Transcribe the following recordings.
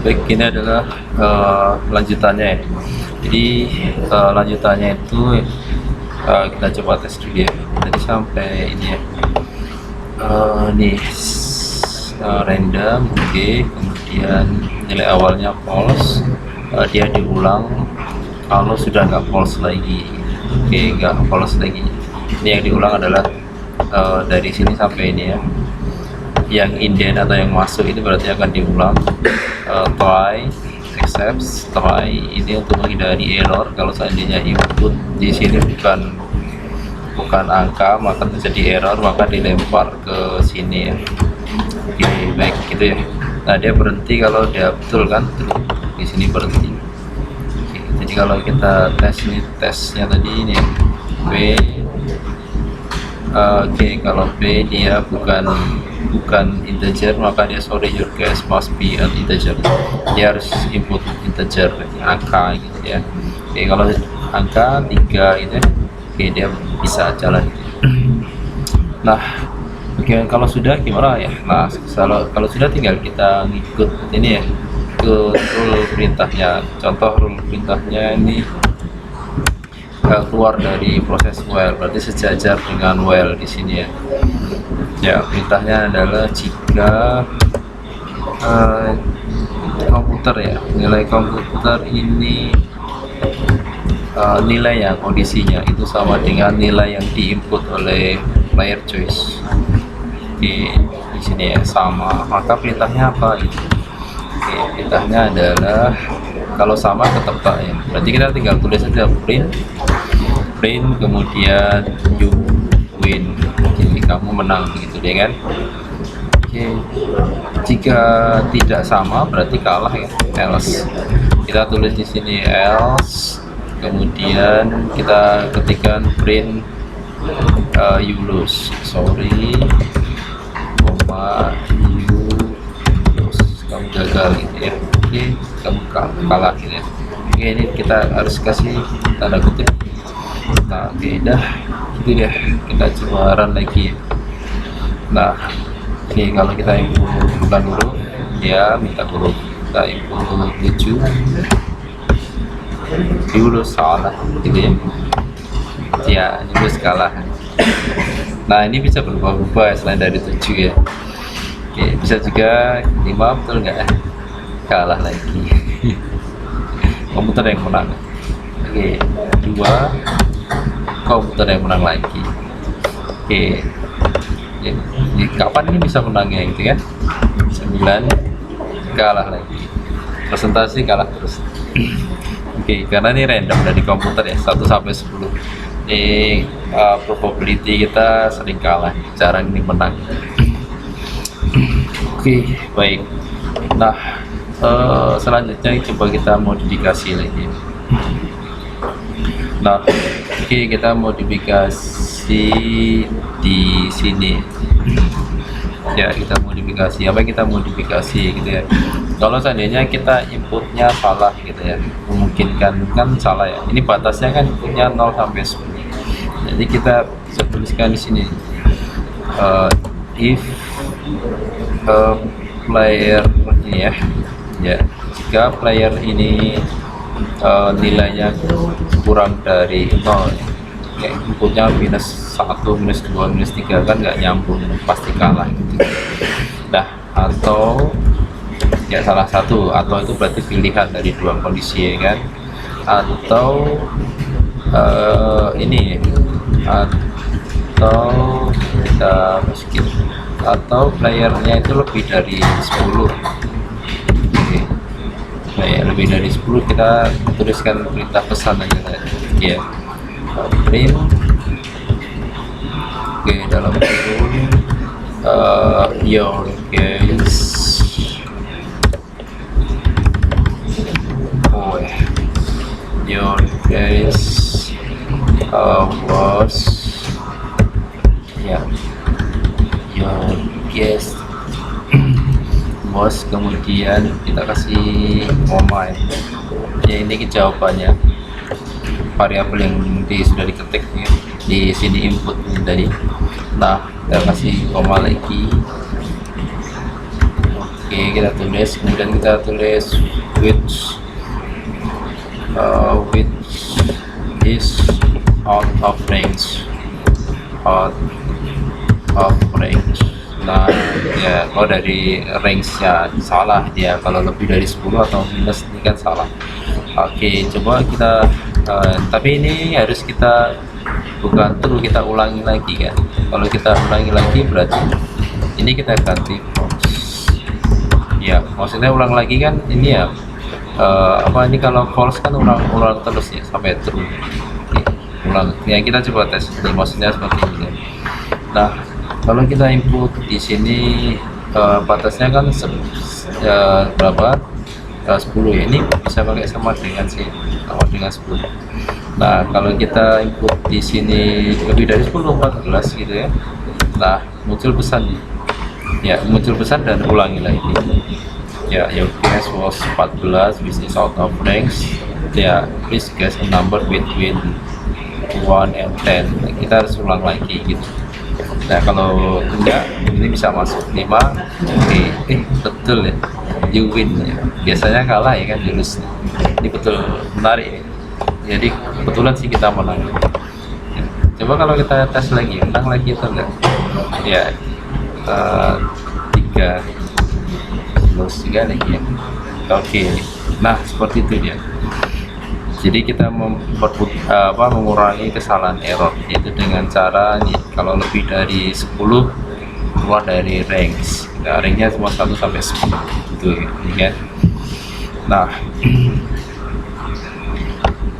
Baik, ini adalah lanjutannya ya. Jadi lanjutannya itu kita coba tes dulu ya. Tadi sampai ini ya. Nih random, oke. Kemudian nilai awalnya false. Dia diulang kalau sudah nggak false lagi. Oke, nggak false lagi. Ini yang diulang adalah dari sini sampai ini ya. Yang indent atau yang masuk itu berarti akan diulang. Try, accept, try ini untuk menghindari error. Kalau seandainya input di sini bukan angka, maka terjadi error, maka dilempar ke sini ya. Oke, baik gitu ya. Nah, dia berhenti kalau dia betul kan, di sini berhenti. Oke, jadi kalau kita tes ini, tesnya tadi ini ya, B. Oke, kalau B dia bukan integer, maka dia sorry, your guess must be an integer. Dia harus input integer, angka gitu ya. Oke, kalau angka 3 gitu ya, oke, dia bisa jalan. Nah, oke, kalau sudah gimana ya? Nah, kalau sudah tinggal kita ngikut ini ya, ke rule perintahnya. Contoh rule perintahnya ini keluar dari proses while, berarti sejajar dengan while di sini ya. Ya, perintahnya adalah jika komputer ya, nilai komputer ini nilainya, kondisinya itu sama dengan nilai yang diinput oleh player choice. Di sini ya sama, maka perintahnya apa gitu. Oke, perintahnya adalah kalau sama ketebak ya, berarti kita tinggal tulis saja print kemudian you win, jadi kamu menang gitu deh kan. Oke, jika tidak sama berarti kalah ya, else. Kita tulis di sini else, kemudian kita ketikkan print you lose, sorry, you lose, kamu gagal gitu ya. Oke, kamu kalah gitu ya. Oke, ini kita harus kasih tanda kutip. Nah, oke, dah gitu ya, kita coba run lagi ya. Nah, oke, kalau kita input bukan huruf, dia minta huruf. Kita input 7 dulu, salah gitu ya. Ya, ini harus kalah. Nah, ini bisa berubah-ubah selain dari 7 ya. Oke, bisa juga 5, betul nggak? Kalah lagi. Komputer yang menang. Oke, 2, komputer yang menang lagi. Oke, jadi kapan ini bisa menangnya gitu kan? 9, kalah lagi. Presentasi kalah terus. Oke, karena ini random dari komputer ya, 1 sampai 10. Ini probability kita sering kalah, jarang ini menang. Oke, baik. Nah, selanjutnya coba kita modifikasi lagi. Nah, oke, kita modifikasi di sini. Ya, kita modifikasi. Apa yang kita modifikasi gitu ya? Kalau seandainya kita inputnya salah gitu ya, memungkinkan kan salah ya. Ini batasnya kan inputnya 0 sampai 10. Jadi kita bisa tuliskan di sini. If player ini ya, jika player ini nilainya kurang dari 0 ya, inputnya -1, -2, -3 kan nggak nyambung, pasti kalah gitu. Nah, atau ya salah satu, atau itu berarti pilihan dari 2 kondisi ya kan, atau ini, atau kita masukin, atau playernya itu lebih dari 10. Oke. Nah, ya, lebih dari 10 kita tuliskan perintah pesan aja ya, print. Oke, dalam kurung your guess, your guess was ya, your guess was, kemudian kita kasih koma ya, ini jawabannya, variabel yang sudah diketik ya, di sini input ini tadi. Nah, kita kasih koma lagi. Oke, Oke, kita tulis, kemudian kita tulis which is out of range, out of range. Nah ya, kalau dari range nya salah dia, kalau lebih dari 10 atau minus ini kan salah. Oke, coba kita tapi ini harus kita bukan true, kita ulangi lagi kan. Kalau kita ulangi lagi berarti ini kita ganti false ya, maksudnya ulang lagi kan ini ya. Apa ini, kalau false kan ulang terus ya sampai true. Oke, ulang ya, kita coba tes maksudnya seperti ini. Nah, kalau kita input di sini batasnya kan berapa? 10 ya. Ini bisa pakai sama dengan 10. Nah, kalau kita input di sini lebih dari 10, 14 gitu ya. Nah, muncul pesan ya, muncul pesan dan ulangi lagi. Ya, your guess was 14, which is out of range. Ya, please guess a number between 1 and 10. Nah, kita harus ulang lagi gitu. Nah, kalau enggak, ini bisa masuk 5. Oke, betul ya, you win ya. Biasanya kalah ya kan, jurus. Ini betul menarik ya. Jadi kebetulan sih kita menang. Coba kalau kita tes lagi, menang lagi atau enggak? Ya, 3 plus 3 lagi ya. Oke, nah seperti itu dia. Jadi kita mengurangi kesalahan error, yaitu dengan cara nih, kalau lebih dari 10 keluar dari range. Nah, range-nya cuma 1 sampai 10 gitu ya. Nah,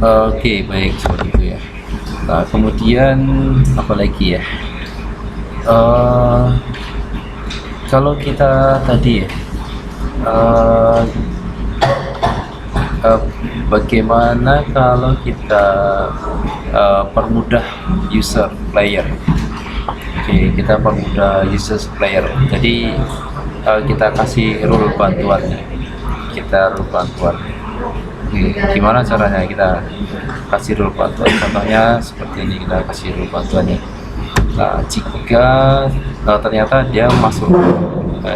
oke, baik, seperti itu ya. Nah, kemudian apa lagi ya? Kalau kita tadi ya, bagaimana kalau kita permudah user player. Oke, kita permudah user player. Jadi kita kasih rule bantuannya. Gimana caranya kita kasih rule bantuan? Contohnya seperti ini, kita kasih rule bantuannya. Nah, jika ternyata dia masuk,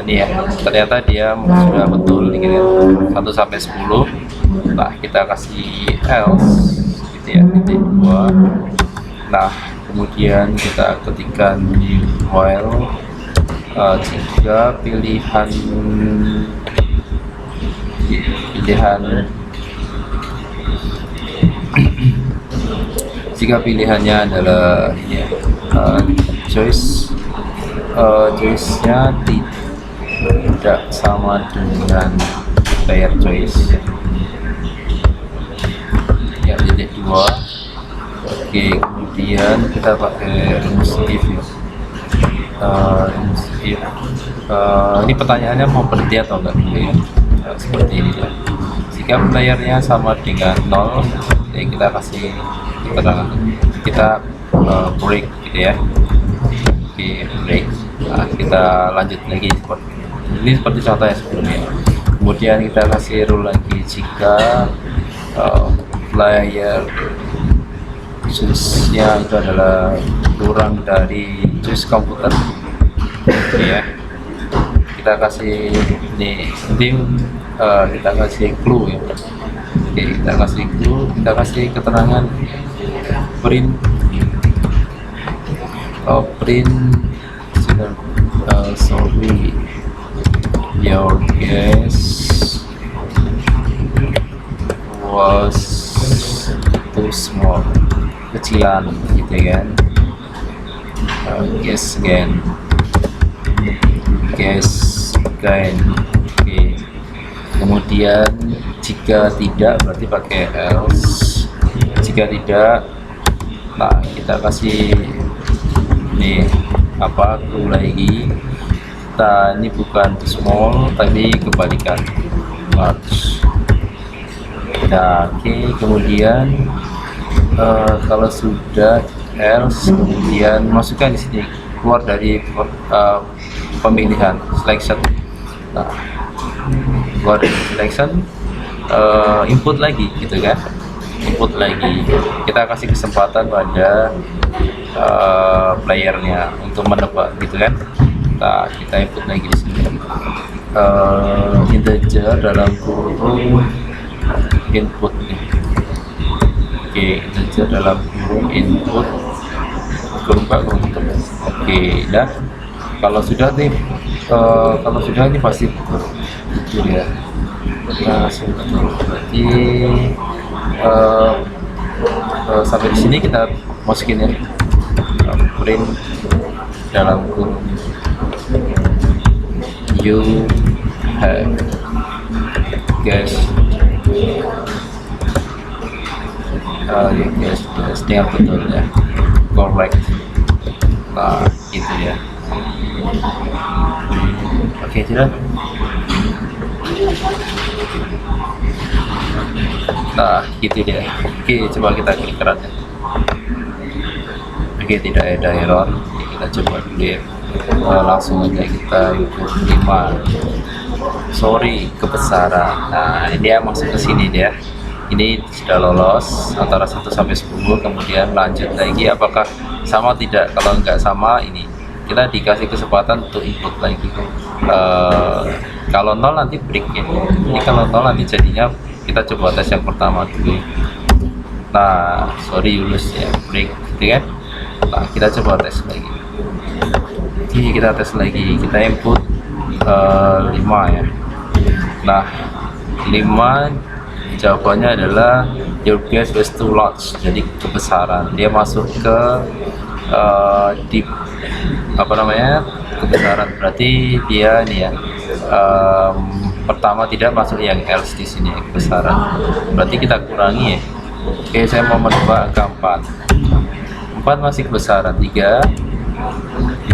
ini ya, ternyata dia sudah betul gitu ya, 1 sampai 10. Nah, kita kasih else gitu ya, titik 2. Nah, kemudian kita ketikkan while jika pilihan jika pilihannya adalah ini ya, choice-nya tidak sama dengan player choice ya, titik 2. Oke, kemudian kita pakai rumus if ya. Ini pertanyaannya mau berhenti atau enggak gitu ya. Seperti ini ya. Jika playernya sama dengan 0, ya kita kasih keterangan, kita break gitu ya. Oke, break. Nah, kita lanjut lagi ini seperti contoh yang sebelumnya. Kemudian kita kasih rule lagi jika player choice-nya itu adalah kurang dari choice komputer ya, kita kasih ini, kita kasih clue ya. Oke, kita kasih clue, kita kasih keterangan print sorry, your guess was too small, kecilan gitu kan. Guess again. Oke. Kemudian jika tidak berarti pakai else. Jika tidak, nah kita kasih nih clue lagi. Kita ini bukan small tapi kebalikan, large. Nah, oke, kemudian kalau sudah else, kemudian masukkan di sini, keluar dari pemilihan selection. Nah, keluar dari selection, input lagi gitu kan, input lagi. Kita kasih kesempatan pada playernya untuk menebak gitu kan. Nah, kita input lagi di sini. integer dalam kurung input nih. Oke, integer dalam kurung input kurung tutup. Oke, dah. Kalau sudah nih, kalau sudah ini pasti betul. Itu ya. Nah, berarti sampai di sini kita masukin ya, print dalam kurung you have guessed yes, yang betul ya, correct. Nah, gitu ya. Oke, tidak. Nah, gitu dia. Oke, coba kita klik kerannya. Oke, tidak ada error. Oke, kita coba dulu ya. Langsung aja kita input 5. Sorry, kebesaran. Nah, dia masuk ke sini dia. Ini sudah lolos antara 1 sampai 10, kemudian lanjut lagi apakah sama tidak. Kalau nggak sama, ini kita dikasih kesempatan untuk input lagi. Kalau 0 nanti break ya. Ini kalau 0 nanti jadinya kita coba tes yang pertama dulu. Nah, sorry Yulus ya, break gitu kan. Nah, kita coba tes lagi. Jadi kita tes lagi, kita input 5 ya. Nah, 5 jawabannya adalah your guess was too large, jadi kebesaran. Dia masuk ke deep, apa namanya, kebesaran. Berarti dia ini ya, pertama tidak masuk yang else di sini kebesaran. Berarti kita kurangi ya. Oke, saya mau menebak angka 4 masih kebesaran. 3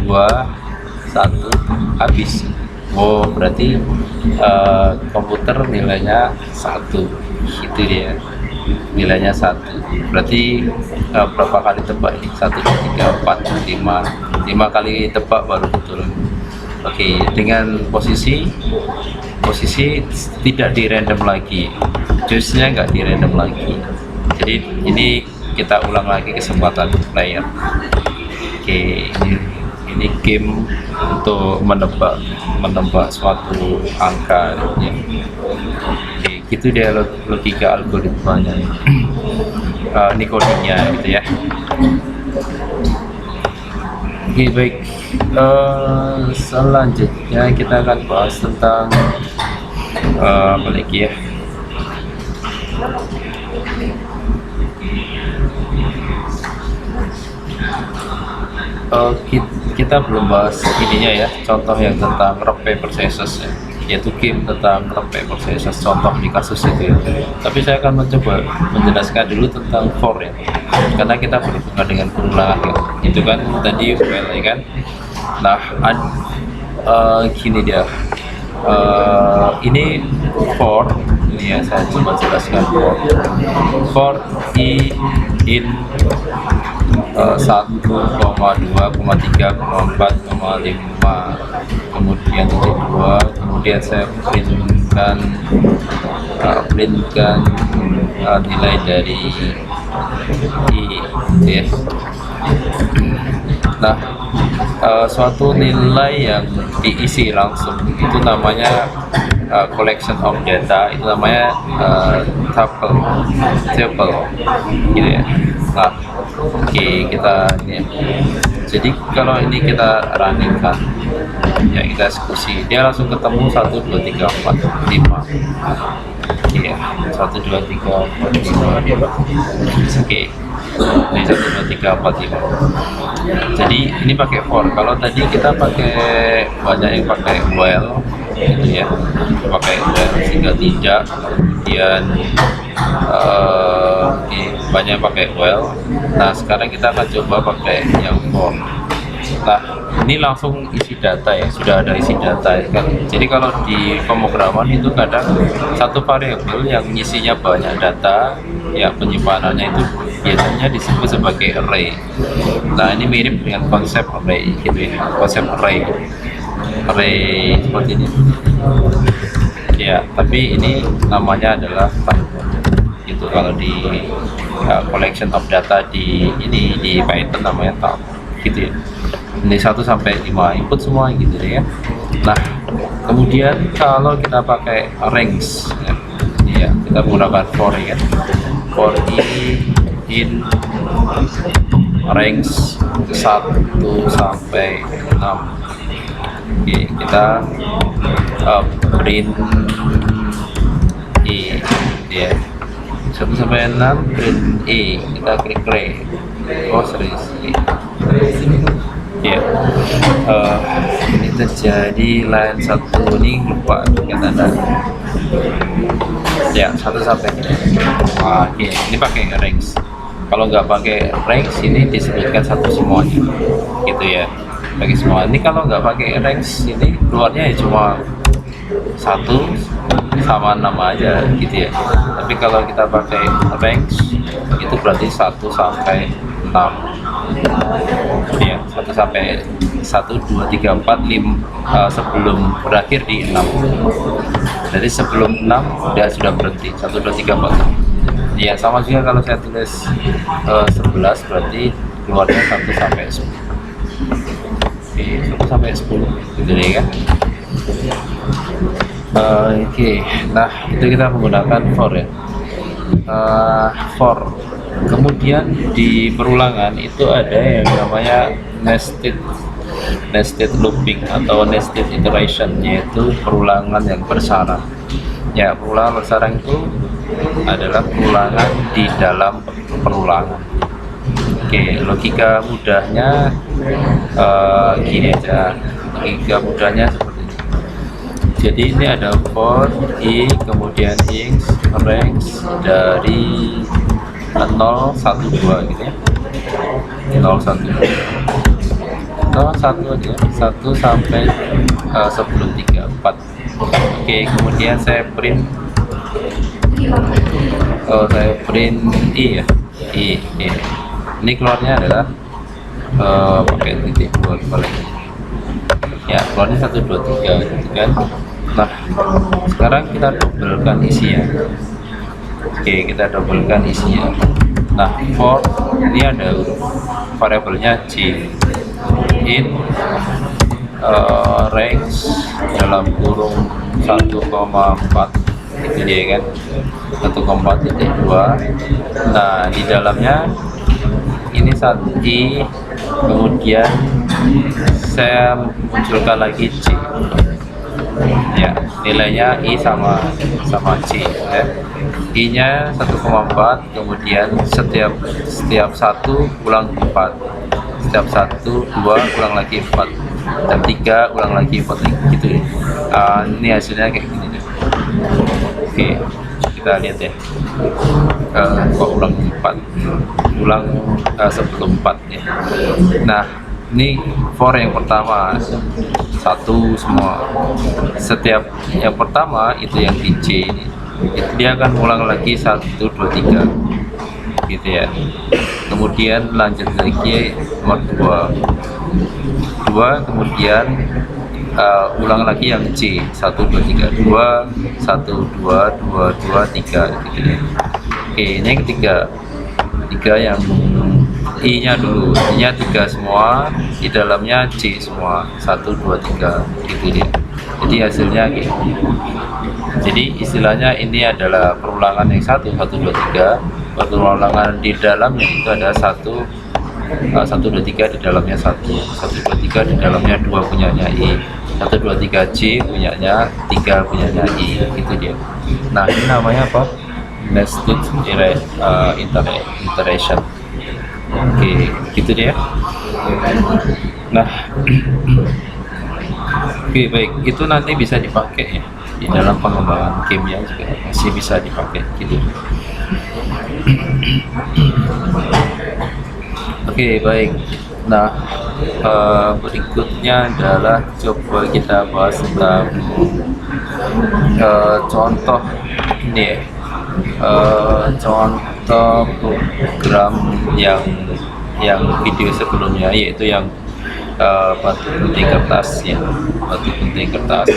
2 1 habis. Oh, berarti komputer nilainya 1. Itu dia, nilainya 1. Berarti berapa kali tebak ini? 1 2 3 4 5 kali tebak baru betul. Oke, dengan posisi tidak di random lagi, choice-nya nggak di random lagi. Jadi ini kita ulang lagi kesempatan player. Oke, ini game untuk menebak suatu angka ya. Oke, gitu dia logika algoritmanya. Ini codingnya gitu ya. Oke, baik. Selanjutnya kita akan bahas tentang apa lagi ya. Kita belum bahas ininya ya, contoh yang tentang rock paper scissors ya, yaitu game tentang rock paper scissors, contoh di kasus itu ya. Tapi saya akan mencoba menjelaskan dulu tentang for ya, karena kita berhubungan dengan pengulangan ya. Itu kan tadi well ya kan. Nah, gini dia, ini for ini ya, saya coba jelaskan for i in 1,2,3,4,5, kemudian titik 2, kemudian saya printkan nilai dari i ya. Nah, suatu nilai yang diisi langsung itu namanya collection of data, itu namanya tuple gitu ya. Nah, oke, kita ini ya. Jadi kalau ini kita running kan ya, kita eksekusi, dia langsung ketemu 1 2 3 4 5. Iya, 1 2 3 4 5. Oke, ini 1 2 3 4 5. Jadi ini pakai for. Kalau tadi kita pakai, banyak yang pakai while gitu ya, pakai while sehingga tidak, kemudian banyak pakai while. Nah, sekarang kita akan coba pakai yang for. Nah, ini langsung isi data ya, sudah ada isi data ya kan. Jadi kalau di pemrograman itu kadang satu variabel yang isinya banyak data ya, penyimpanannya itu biasanya disebut sebagai array. Nah, ini mirip dengan konsep array gitu ya, konsep array seperti ini ya, tapi ini namanya adalah type gitu. Kalau di collection of data di ini di Python namanya type gitu ya. Ini 1 sampai 5 input semua gitu deh ya. Nah, kemudian kalau kita pakai range ya, ya kita menggunakan for ya, for in range 1 sampai 6. Oke, kita print i ya, 1 sampai 6 print i, kita klik play. Oh serius ya. Ini terjadi line 1 ini lupa yang tanda ya 1 sampai. Oke, ini pakai range. Kalau nggak pakai range ini disebutkan 1 semuanya gitu ya, pakai semua. Ini kalau nggak pakai range ini keluarnya ya cuma 1 sama 6 aja gitu ya. Tapi kalau kita pakai range itu berarti 1 sampai 6 ya, 1 sampai 1, 2, 3, 4, 5 sebelum berakhir di 6. Jadi sebelum 6 sudah berhenti 1, 2, 3, 4, 6 ya. Sama juga kalau saya tulis 11 berarti keluarnya 1 sampai 10. Oke, 1 sampai 10 gitu deh kan. Oke, nah itu kita menggunakan for ya, for. Kemudian di perulangan itu ada yang namanya nested looping atau nested iteration, yaitu perulangan yang bersarang ya. Perulangan bersarang itu adalah perulangan di dalam perulangan. Oke, logika mudahnya gini aja, logika mudahnya seperti ini. Jadi ini ada for i, kemudian int range dari 0, 1, 2 gitu ya, 0, 1, 2, 0, 1 aja, 1 sampai sebelum 3, 4. Oke, kemudian saya print i ya, i. Ini keluarnya adalah pakai titik buat balik ya, keluarnya 1, 2, 3 gitu kan. Nah, sekarang kita dobelkan isinya. Oke, kita dobelkan isinya. Nah, for ini ada variabelnya j, in range dalam kurung 1,4 itu dia kan, 1,4.2. Nah, di dalamnya ini i, kemudian saya munculkan lagi j ya, nilainya i sama j ya. I nya 1,4, kemudian setiap 1 ulang 4, setiap 1, 2 ulang lagi 4, dan 3 ulang lagi 4 gitu. Ini hasilnya kayak gini nih. Oke, kita lihat ya, kok ulang 4, ulang sebelum 4 ya. Nah, ini for yang pertama 1 semua, setiap yang pertama itu yang di J ini dia akan ulang lagi 1, 2, 3 gitu ya. Kemudian lanjut lagi nomor 2, kemudian ulang lagi yang C 1, 2, 3, 2, 1, 2, 2, 2, 3 gitu ya. Oke, ini yang ketiga yang I nya dulu, I nya 3 semua, di dalamnya C semua 1, 2, 3 gitu ya. Jadi hasilnya gitu. Jadi istilahnya ini adalah perulangan yang 1, 2, 3. Perulangan di dalamnya itu ada 1, 2, 3 di dalamnya 1, 2, 3 di dalamnya 2 punyanya I, 1, 2, 3 C punyanya 3 punyanya I, itu dia. Nah, ini namanya apa? Nested iteration. Oke, gitu dia. Nah, oke, baik, itu nanti bisa dipakai ya di dalam pengembangan gamenya, juga masih bisa dipakai gitu. Oke, baik. Nah, berikutnya adalah coba kita bahas tentang contoh ini ya, contoh program yang video sebelumnya, yaitu yang batu gunting kertas ya, batu gunting kertas.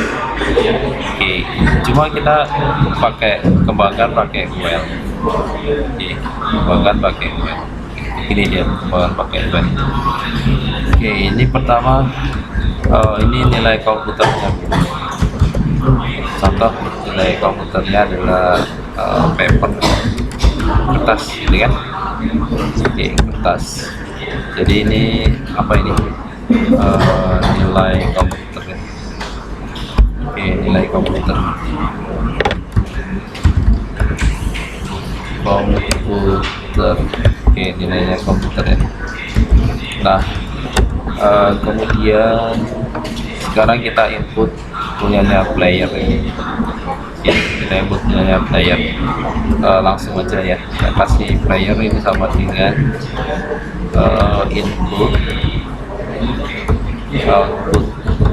Oke, cuma kita kembangkan pakai well. Oke, kembangkan pakai well. Ini dia, kembangkan pakai well. Oke, ini pertama ini nilai komputernya. Contoh nilai komputernya adalah paper, kertas, gitu kan? Oke, kertas. Jadi ini apa ini? Nilai komputernya. Oke, nilai komputer. Oke, nilainya komputer ya. Nah, kemudian sekarang kita input punyanya player ini. Oke, kita input punyanya player. Langsung aja ya, kita kasih player ini sama dengan input output.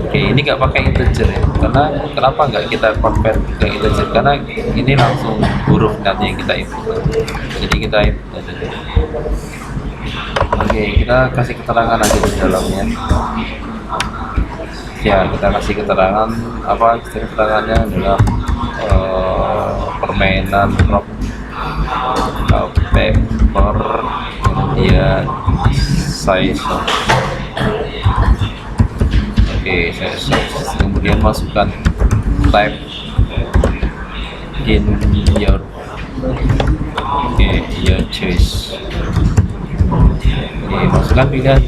Oke, ini nggak pakai integer ya, karena kenapa nggak kita convert ke integer, karena ini langsung huruf nanti yang kita input. Jadi kita input aja deh. Oke, kita kasih keterangan aja di dalamnya ya. Kita kasih keterangan apa? Keterangannya adalah permainan rock, paper, kemudian size. Oke, kemudian masukkan type in your your choice. Oke, masukkan pilihan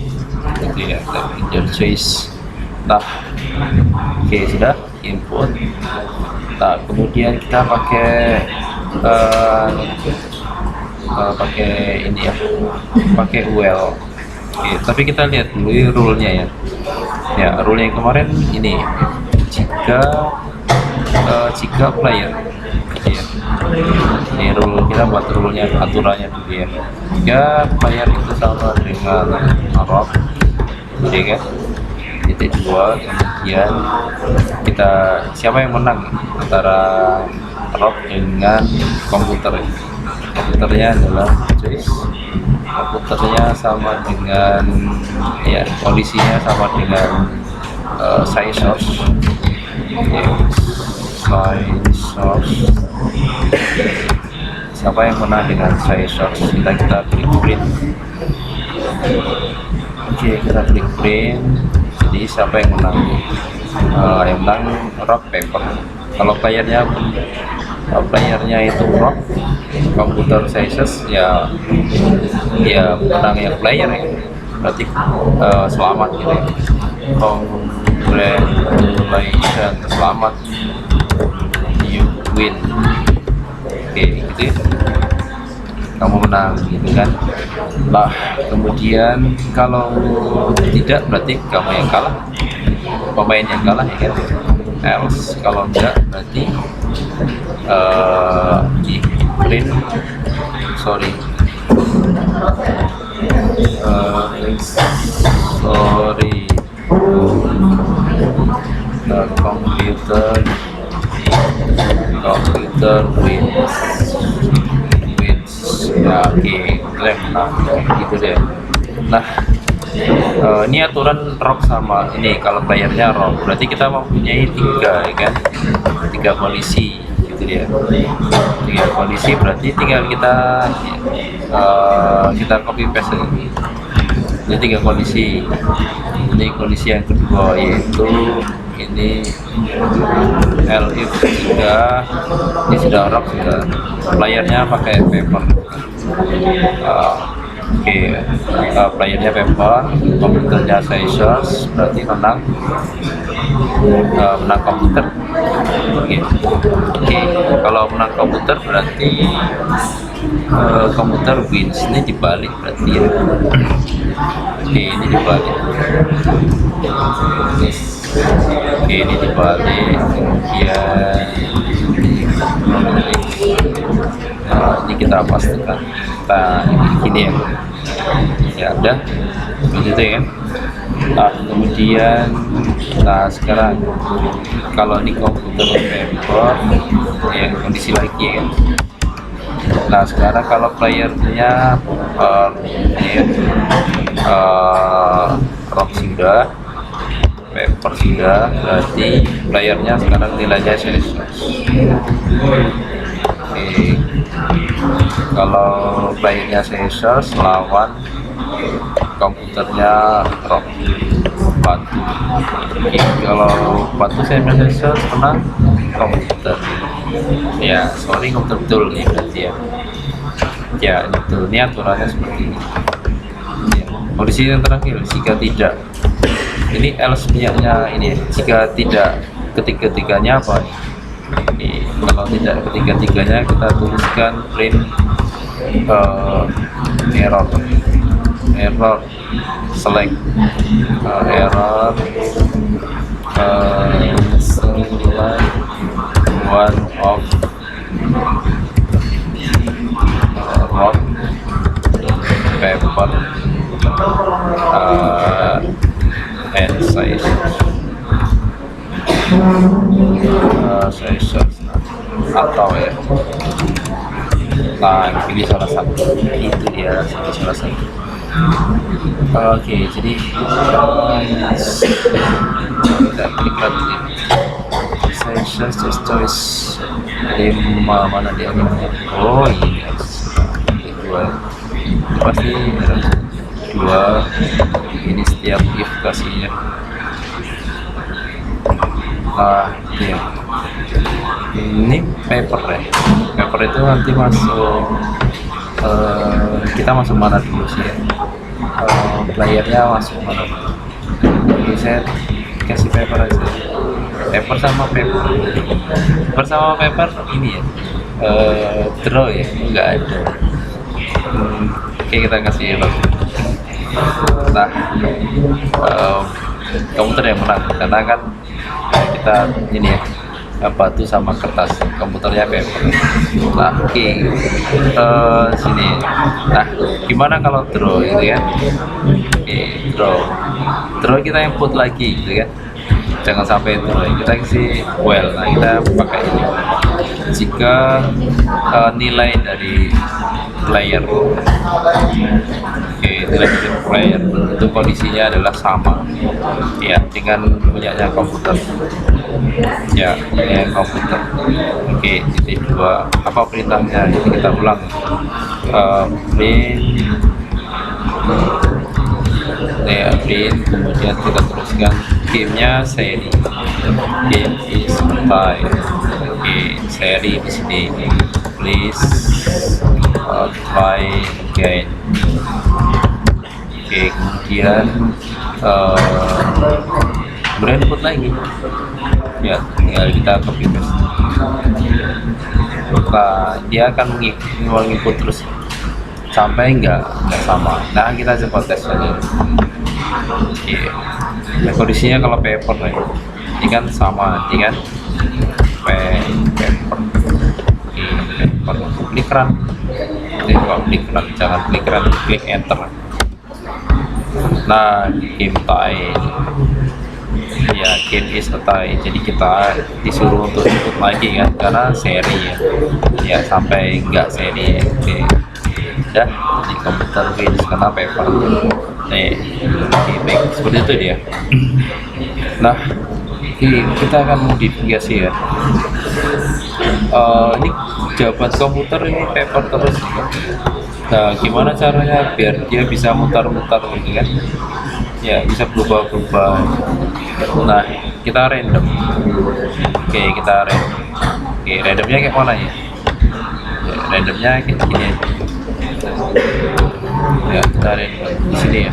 ya, type in your choice. Nah, oke, sudah input. Nah, kemudian kita pakai ini ya, pakai UL. Oke, tapi kita lihat dulu rule-nya ya. Ya, rule yang kemarin ini jika player ya. Ini rule, kita buat rule-nya, aturannya dulu ya. Jika player itu sama dengan rock, ya kan? Titik 2, kemudian kita siapa yang menang antara rock dengan komputer. Komputernya adalah choice. Komputernya sama dengan ya, kondisinya sama dengan size source ya, size source. Siapa yang menang dengan size source, kita klik print. Oke, kita klik print. Jadi siapa yang menang? Yang menang rock, paper. Kalau playernya itu rock, komputer sizes ya menang yang player ya, berarti selamat gitu ya. Congratulations, selamat, you win. Oke, gitu ya, kamu menang gitu kan. Nah, kemudian kalau tidak berarti kamu yang kalah, pemain yang kalah ya kan. Else kalau enggak berarti di print, sorry, computer wins ya. Oke, blank. Nah, gitu deh. Nah, ini aturan rock sama ini. Kalau playernya rock berarti kita mempunyai 3 ya kan, 3 kondisi gitu ya. 3 kondisi berarti tinggal kita copy paste ini. Ini 3 kondisi. Ini kondisi yang kedua yaitu ini if sudah rock, sudah playernya pakai paper. Oke, playernya paper, komputernya scissors, berarti menang komputer. Oke, kalau menang komputer berarti komputer wins. Ini dibalik berarti ya. Oke, ini dibalik. Oke, ini dibalik. Kemudian ini kita pastikan ini ya udah begitu ya. Nah, kemudian sekarang kalau di komputer paper ya kondisi lagi ya. Nah, sekarang kalau playernya rock sudah, paper sudah, berarti playernya sekarang nilainya selesai. Kalau playernya scissors lawan komputernya ROM batu. Oke, kalau batu saya biasa pernah komputer. Ya, sorry komputer betul nih berarti ya. Ya, betul. Ini aturannya seperti ini. Ya. Kondisi yang terakhir, jika tidak. Ini else punyanya ini. Jika tidak ketiga-tiganya apa nih? Ini, kalau tidak ketiga-tiganya kita tuliskan print error select error select one of rock paper and size atau ya, nah pilih salah satu, itu dia salah satu. Oke, jadi kita klik lagi saya just choice 5, mana dia 5? Oh ini dua, pasti dua. Ini setiap if kasihnya. Nah ya, ini paper ya. Paper itu nanti masuk kita masuk mana dulu sih ya, playernya masuk mana. Jadi saya kasih paper aja, paper sama paper ini ya, draw ya, enggak ada. Oke, kita kasih logo. Nah, komputer yang menang karena kan kita ini ya, batu sama kertas, komputernya paper. Nah, oke, sini. Nah, gimana kalau draw gitu ya? Oke, draw kita input lagi gitu kan? Jangan sampai draw, kita kasih well. Nah, kita pakai ini. Jika nilai dari player, nilai dari player itu kondisinya adalah sama ya dengan punyanya komputer ya, dengan komputer. Oke, titik 2 apa perintahnya, jadi kita ulang, print kemudian kita teruskan gamenya seri, game is by. Oke, seri di sini, please try again. Oke, kemudian input lagi ya, tinggal kita copy paste. Nah, dia akan menginput terus sampai enggak sama. Nah, kita coba tes aja. Oke, nah, kondisinya kalau paper nih, ini kan sama nanti kan paper. Oke, paper klik run. Kalau klik run, jangan klik run, klik enter. Nah, game tie ya, game is a tie, jadi kita disuruh untuk input lagi kan, karena seri ya sampai enggak seri. Oke, udah di komputer wins karena paper nih. Oke, baik, seperti itu dia. Nah, kita akan modifikasi ya. Ini jawaban komputer ini paper terus. Nah, gimana caranya biar dia bisa mutar-mutar gitu kan? Ya, bisa berubah-ubah. Nah, kita random. Oke, kita random. Oke, randomnya kayak mana ya? Randomnya kayak gini. Ya, kita random di sini ya.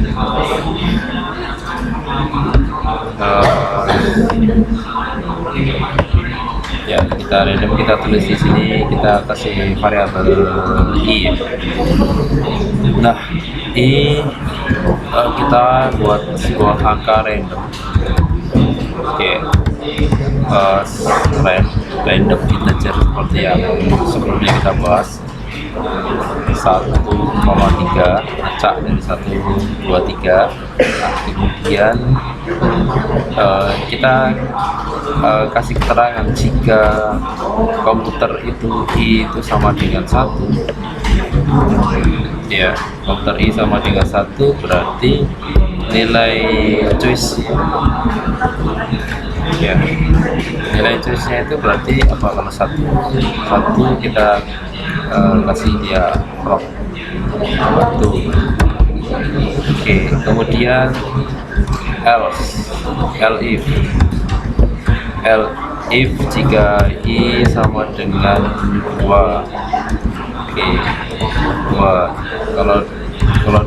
Ya, kita random, kita tulis di sini, kita kasih variabel i. Nah, i kita buat sebuah angka random. Oke, random integer seperti yang sebelumnya kita bahas, 1,3 acak dari 1, 2, 3. Nah, kemudian kita kasih keterangan jika komputer itu i itu sama dengan 1 ya, komputer i sama dengan 1 berarti nilai choice ya, nilai choice nya itu berarti apa? Kalau 1 kita kasih dia rock batu. Oke, kemudian else, if jika i sama dengan 2. Oke, 2. Kalau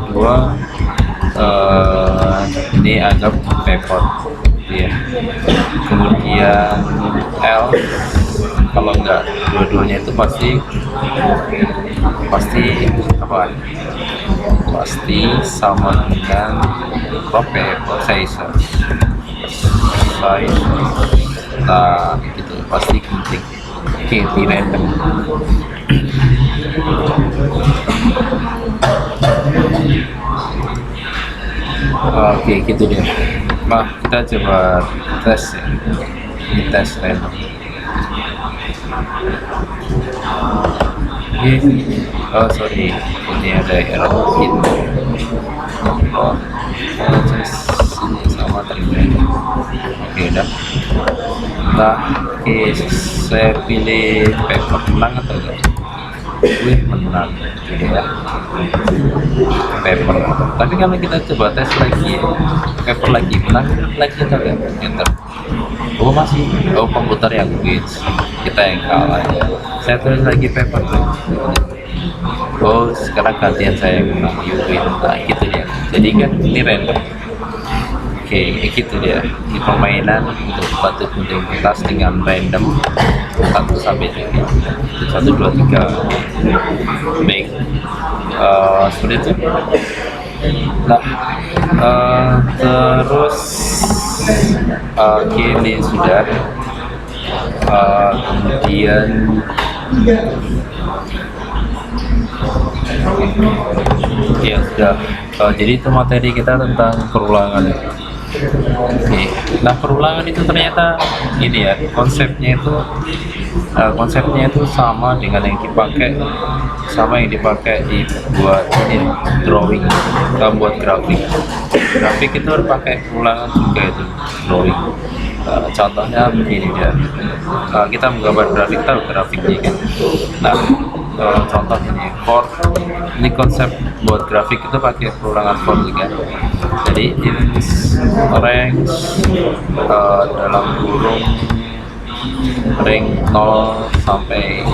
2 ini anggap paper ya. Kemudian else kalau enggak dua-duanya itu pasti apa? Pasti sama dengan paper size. Nah itu pasti penting. Oke, di random. Oke, gitu deh. Nah, kita coba tes ya. Ini tes random. Oh sorry, ini ada error gitu. Oh, ini sama terima. Oke, udah. Nah, oke, saya pilih paper menang atau enggak? Menang gitu ya, paper. Tapi kalau kita coba tes lagi, paper lagi menang lagi atau enggak? Enter. Oh masih, komputer yang wins, kita yang kalah. Saya tulis lagi paper. Oh sekarang gantian saya yang menang, you win. Nah gitu ya. Jadi kan ini random. Oke, gitu dia. Di permainan untuk batu gunting kertas dengan random 1 sampai 3. 1, 2, 3. Baik. Seperti itu. Nah, terus ini sudah. Kemudian ya sudah. Jadi itu materi kita tentang perulangan. Oke, nah perulangan itu ternyata ini ya, konsepnya itu sama dengan yang dipakai dibuat ini drawing, buat grafik itu harus pakai perulangan juga itu drawing. Contohnya begini ya, kita menggambar grafiknya kan. Nah, contoh ini ini konsep buat grafik itu pakai perulangan for kan. Jadi range dalam kurung rank 0 sampai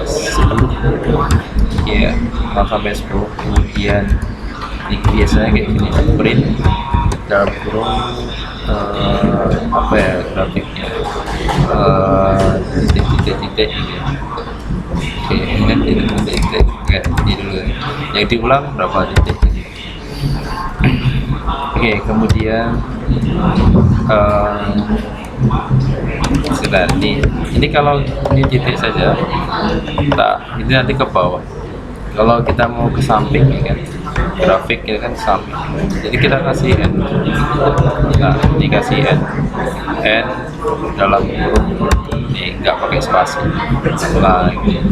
10 ya, 0 sampai 10. Kemudian ini biasanya kayak gini, print dalam kurung apa ya grafiknya, titik-titik gitu. Oke, ini titik-titik kayak ini dulu, yang diulang berapa titik ini. Oke, kemudian sudah ini kalau ini titik saja, ini nanti ke bawah. Kalau kita mau ke samping ya kan, grafik ya kan samping, jadi kita kasih n. Nah ini kasih n dalam kurung ini nggak pakai spasi. Nah ini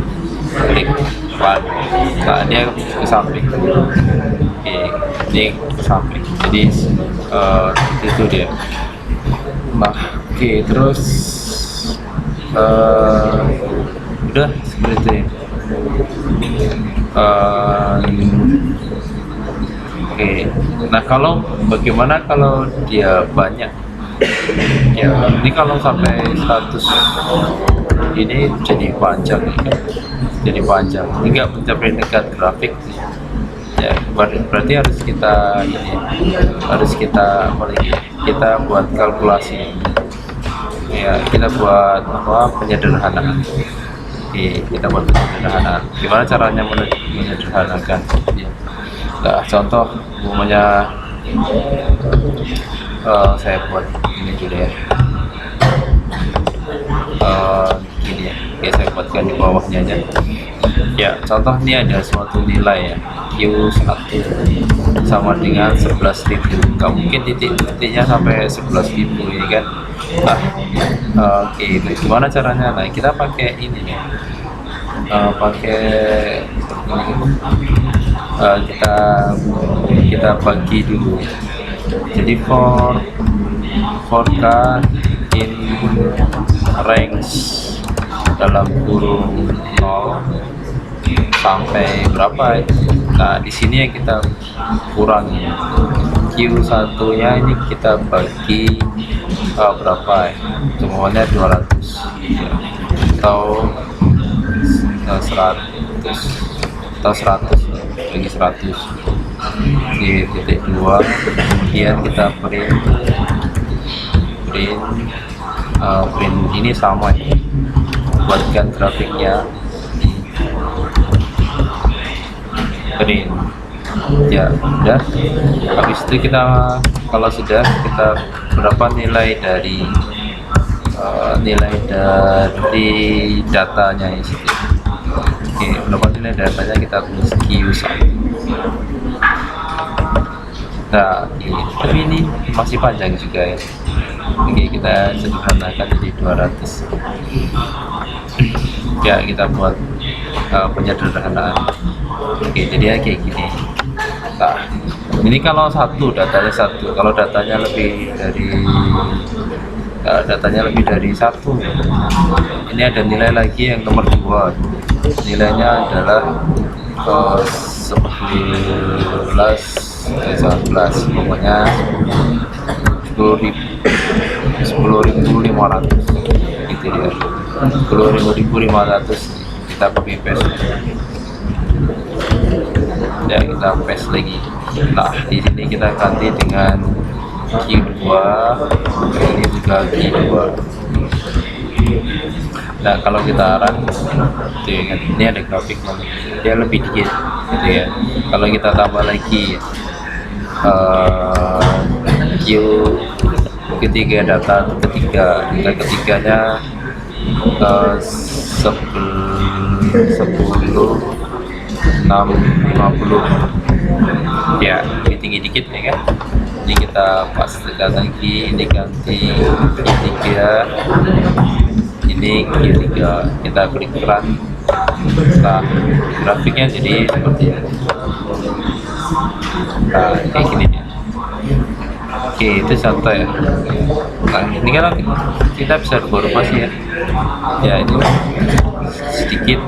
klik nah dia ke samping. Oke, ini ke samping, jadi itu dia. Nah oke, terus udah seperti itu ya. Oke, nah bagaimana kalau dia banyak ya, ini kalau sampai 100 ini jadi panjang ini nggak mencapai tingkat grafik ya, berarti harus kita kita buat kalkulasi ya, kita buat penyederhanaan. Oke, kita buat penyederhanaan. Gimana caranya menyederhanakan ya. Nah, contoh umumnya saya buat ini dulu ya. Gini ya. Oke, saya buatkan di bawahnya aja. Ya, contoh ini ada suatu nilai ya, Q1 sama dengan 11.000. Nggak mungkin titiknya sampai 11.000 ini kan. Nah, oke, gimana caranya? Nah, kita pakai ini nih. Kita bagi dulu. Jadi for k in range dalam kurung 0 sampai berapa ya? Nah, di sini yang kita kurangi Q1 nya ini kita bagi berapa ya, semuanya 200 ya, atau 100 atau 100 bagi 100 di titik 2. Kemudian kita print ini sama ya, buatkan grafiknya print ya. Udah, habis itu kita kalau sudah kita berapa nilai dari datanya ini. Oke, berapa nilai datanya kita tulis Q1. Nah, tapi ini masih panjang juga ya. Oke, kita sederhanakan jadi 200 ya, kita buat penyederhanaan. Oke, jadi kayak gini. Nah, ini kalau datanya satu, kalau datanya lebih dari satu, ini ada nilai lagi yang nomor 2, nilainya adalah 11 pokoknya 10.500 gitu ya, 10.500 kita copy paste ya, kita paste lagi. Nah, di sini kita ganti dengan Q2, ini juga Q2. Nah, kalau kita run gitu ya kan, ini ada grafik dia lebih dikit gitu ya. Kalau kita tambah lagi Q ketiga, data ketiganya 10.650 ya, ini tinggi dikit ya kan. Ini kita pastikan lagi, ini ganti Q3, ini Q3, kita klik run. Nah, grafiknya jadi seperti ini. Nah, kayak gini ya. Oke, itu contoh ya. Nah, ini kan kita bisa berubah sih ya. Ya, ini sedikit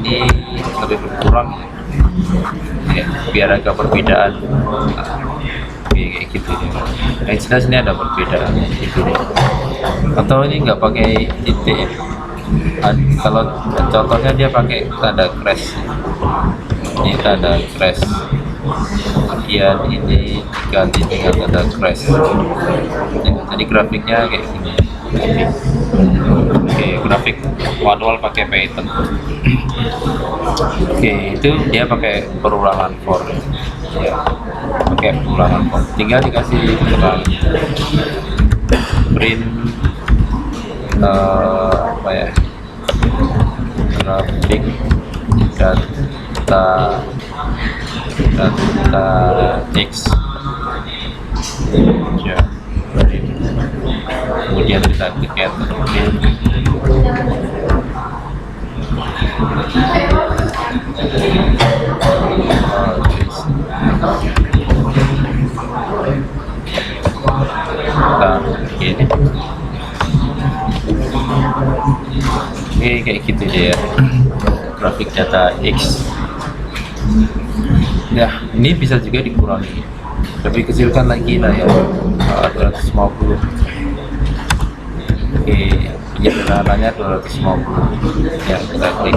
ini lebih berkurang ya, biar agak perbedaan. Nah, kayak gitu ya. Nah, jelas ini ada perbedaan gitu ya. Atau ini nggak pakai titik ya. Kalau contohnya dia pakai tanda crash, ini tanda crash, kemudian ini diganti dengan tanda crash. Jadi grafiknya kayak gini. Oke, grafik manual pakai Python. Oke, itu dia pakai perulangan for ya, pakai perulangan for. Tinggal dikasih print apa ya, grafik data X ya, kemudian kita klik enter. Nah, ini kayak gitu deh ya, grafik data X. Nah, ini bisa juga dikurangi, lebih kecilkan lagi lah ya, 250. Oke, penyederhanaannya 250 ya, kita klik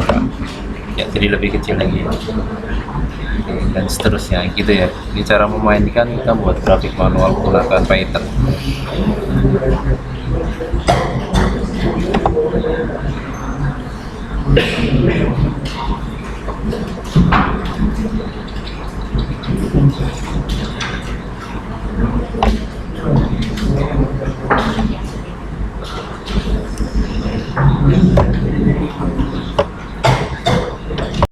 ya, jadi lebih kecil lagi. Oke, dan seterusnya gitu ya. Ini cara memainkan kita buat grafik manual menggunakan Python.